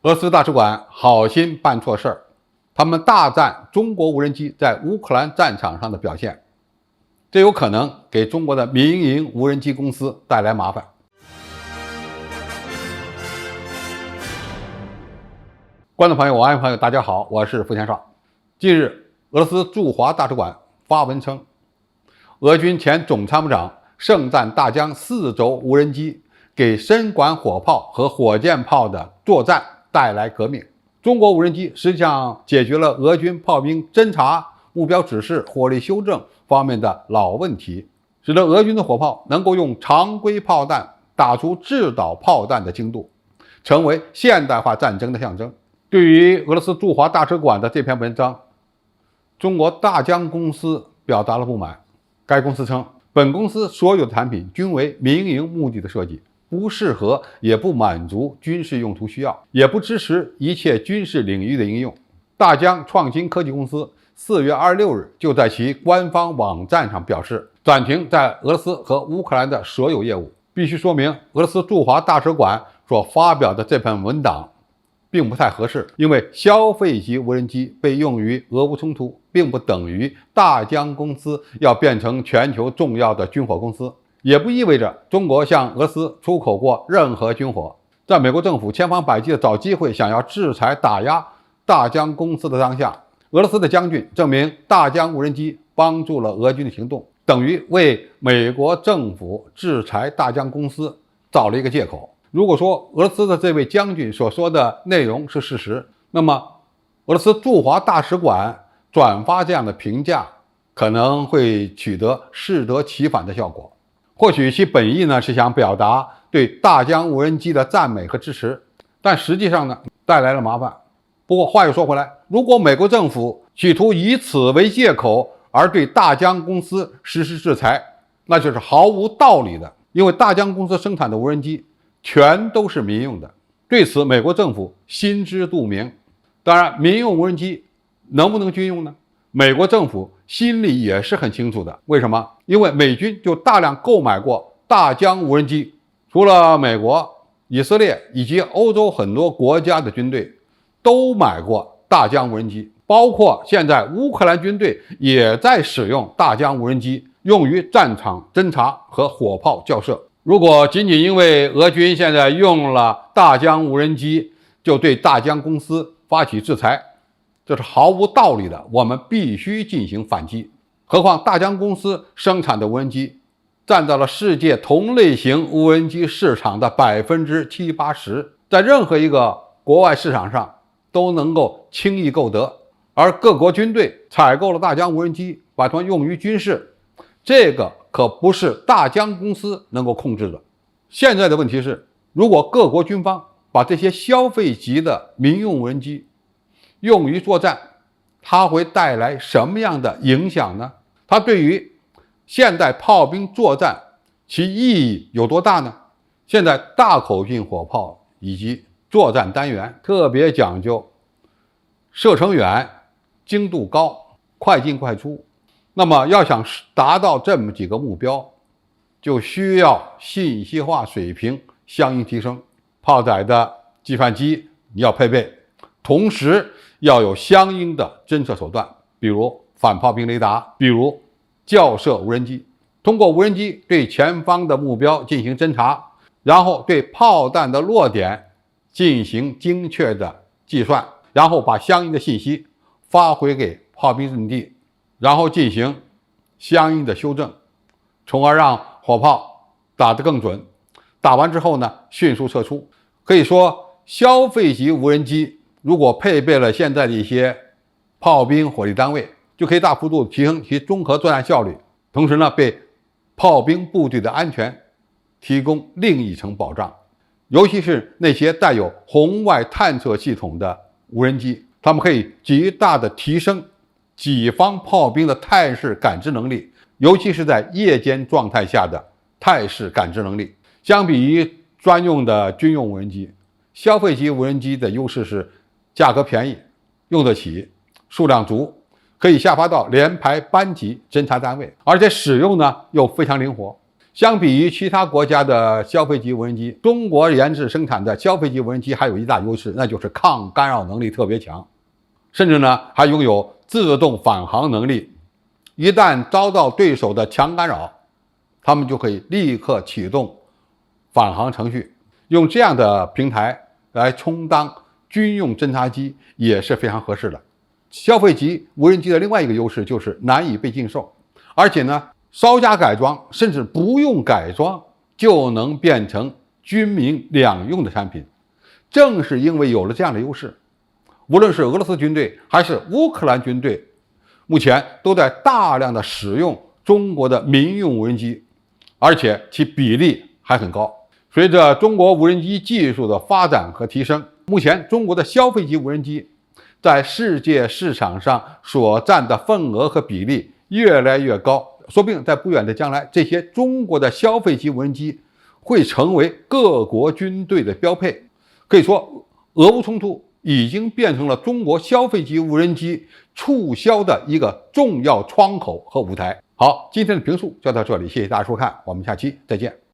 俄罗斯大使馆好心办错事儿，他们大赞中国无人机在乌克兰战场上的表现，这有可能给中国的民营无人机公司带来麻烦。观众朋友、网友朋友，大家好，我是付天少。近日，俄罗斯驻华大使馆发文称，俄军前总参谋长盛赞大疆4轴无人机给深管火炮和火箭炮的作战带来革命。中国无人机实际上解决了俄军炮兵侦察、目标指示、火力修正方面的老问题，使得俄军的火炮能够用常规炮弹打出制导炮弹的精度，成为现代化战争的象征。对于俄罗斯驻华大使馆的这篇文章，中国大疆公司表达了不满。该公司称，本公司所有的产品均为民营目的的设计，不适合也不满足军事用途需要，也不支持一切军事领域的应用。大疆创新科技公司4月26日就在其官方网站上表示，暂停在俄罗斯和乌克兰的所有业务。必须说明，俄罗斯驻华大使馆所发表的这篇文档并不太合适，因为消费级无人机被用于俄乌冲突，并不等于大疆公司要变成全球重要的军火公司，也不意味着中国向俄罗斯出口过任何军火。在美国政府千方百计的找机会想要制裁打压大疆公司的当下，俄罗斯的将军证明大疆无人机帮助了俄军的行动，等于为美国政府制裁大疆公司找了一个借口。如果说俄罗斯的这位将军所说的内容是事实，那么俄罗斯驻华大使馆转发这样的评价可能会取得适得其反的效果。或许其本意呢是想表达对大疆无人机的赞美和支持，但实际上呢带来了麻烦。不过话又说回来，如果美国政府企图以此为借口而对大疆公司实施制裁，那就是毫无道理的，因为大疆公司生产的无人机全都是民用的，对此美国政府心知肚明。当然，民用无人机能不能军用呢？美国政府心里也是很清楚的。为什么？因为美军就大量购买过大疆无人机，除了美国、以色列以及欧洲很多国家的军队都买过大疆无人机，包括现在乌克兰军队也在使用大疆无人机，用于战场侦察和火炮校射。如果仅仅因为俄军现在用了大疆无人机就对大疆公司发起制裁，这是毫无道理的，我们必须进行反击。何况大疆公司生产的无人机占到了世界同类型无人机市场的70%-80%，在任何一个国外市场上都能够轻易购得，而各国军队采购了大疆无人机，把它们用于军事，这个可不是大疆公司能够控制的。现在的问题是，如果各国军方把这些消费级的民用无人机用于作战，它会带来什么样的影响呢？它对于现代炮兵作战其意义有多大呢？现在大口径火炮以及作战单元特别讲究射程远、精度高、快进快出，那么要想达到这么几个目标，就需要信息化水平相应提升，炮载的计算机你要配备，同时要有相应的侦测手段，比如反炮兵雷达，比如校射无人机，通过无人机对前方的目标进行侦察，然后对炮弹的落点进行精确的计算，然后把相应的信息发回给炮兵阵地，然后进行相应的修正，从而让火炮打得更准。打完之后呢，迅速撤出。可以说，消费级无人机如果配备了现在的一些炮兵火力单位，就可以大幅度提升其综合作战效率，同时呢，为炮兵部队的安全提供另一层保障。尤其是那些带有红外探测系统的无人机，它们可以极大的提升己方炮兵的态势感知能力，尤其是在夜间状态下的态势感知能力。相比于专用的军用无人机，消费级无人机的优势是价格便宜、用得起、数量足，可以下发到连排班级侦察单位，而且使用呢又非常灵活。相比于其他国家的消费级无人机，中国研制生产的消费级无人机还有一大优势，那就是抗干扰能力特别强，甚至呢还拥有自动返航能力。一旦遭到对手的强干扰，他们就可以立刻启动返航程序。用这样的平台来充当军用侦察机也是非常合适的。消费级无人机的另外一个优势就是难以被禁售，而且呢稍加改装，甚至不用改装就能变成军民两用的产品。正是因为有了这样的优势，无论是俄罗斯军队还是乌克兰军队，目前都在大量的使用中国的民用无人机，而且其比例还很高。随着中国无人机技术的发展和提升，目前中国的消费级无人机在世界市场上所占的份额和比例越来越高，说不定在不远的将来，这些中国的消费级无人机会成为各国军队的标配。可以说，俄乌冲突已经变成了中国消费级无人机促销的一个重要窗口和舞台。好，今天的评述就到这里，谢谢大家收看，我们下期再见。